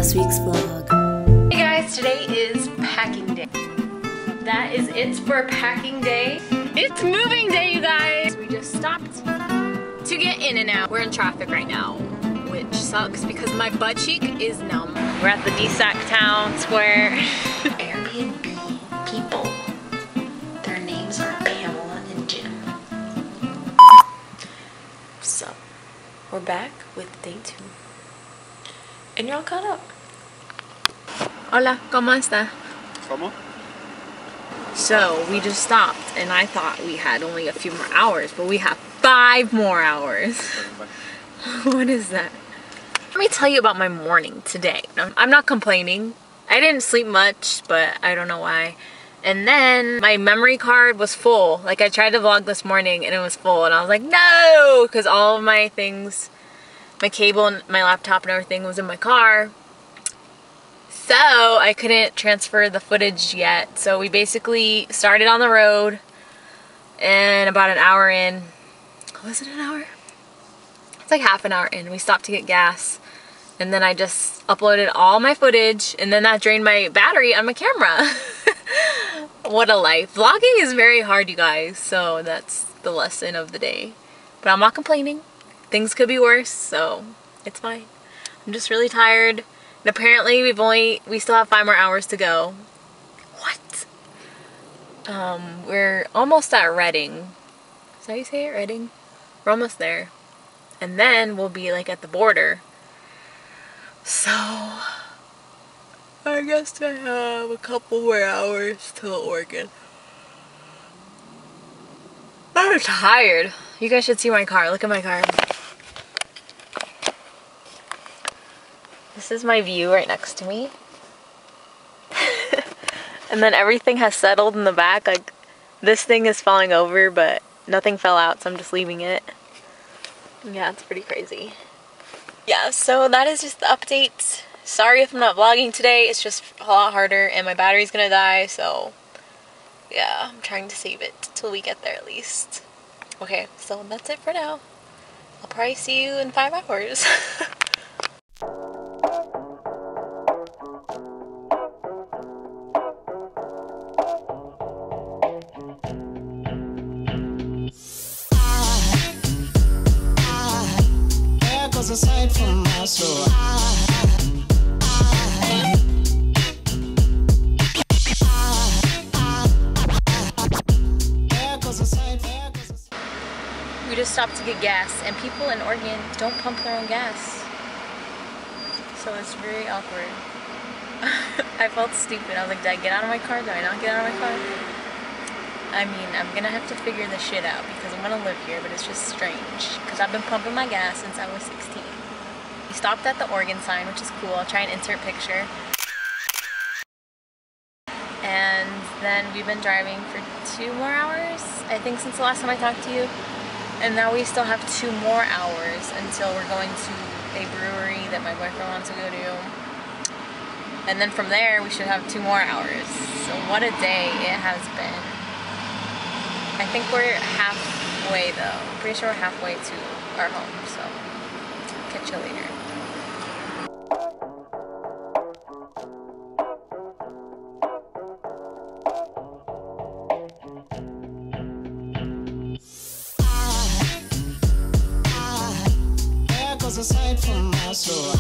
last week's vlog. Hey guys, today is packing day. That is it for packing day. It's moving day, you guys. We just stopped to get in and out. We're in traffic right now, which sucks because my butt cheek is numb. We're at the DSAC town square. Airbnb people. Their names are Pamela and Jim. So, we're back with day 2. And you're all caught up. Hola, ¿cómo está? ¿Cómo? So, we just stopped and I thought we had only a few more hours, but we have 5 more hours. What is that? Let me tell you about my morning today. I'm not complaining. I didn't sleep much, but I don't know why. And then my memory card was full. Like, I tried to vlog this morning and it was full and I was like, no! Because all of my things, my cable and my laptop and everything was in my car. So I couldn't transfer the footage yet. So we basically started on the road and about an hour in, was it an hour? It's like half an hour in. We stopped to get gas and then I just uploaded all my footage and then that drained my battery on my camera. What a life. Vlogging is very hard, you guys. So that's the lesson of the day. But I'm not complaining. Things could be worse, so it's fine. I'm just really tired. And apparently we still have 5 more hours to go. What? We're almost at Reading. Is that how you say it? Reading? We're almost there. And then we'll be like at the border. So I guess I have a couple more hours till Oregon. I'm tired. You guys should see my car. Look at my car. This is my view right next to me. And then everything has settled in the back. Like, this thing is falling over, but nothing fell out, so I'm just leaving it. Yeah, it's pretty crazy. Yeah, so that is just the update. Sorry if I'm not vlogging today. It's just a lot harder and my battery's gonna die, so yeah, I'm trying to save it till we get there at least. Okay, so that's it for now. I'll probably see you in 5 hours. Aside from my soul, we just stopped to get gas, and people in Oregon don't pump their own gas, so it's very awkward. I felt stupid. I was like, did I get out of my car? Did I not get out of my car? I mean, I'm gonna have to figure this shit out because I'm gonna live here, but it's just strange because I've been pumping my gas since I was 16. We stopped at the Oregon sign, which is cool. I'll try and insert picture. And then we've been driving for 2 more hours, I think, since the last time I talked to you. And now we still have 2 more hours until we're going to a brewery that my boyfriend wants to go to. And then from there, we should have 2 more hours. So what a day it has been. I think we're halfway though. I'm pretty sure we're halfway to our home, so catch you later. aside from my soul.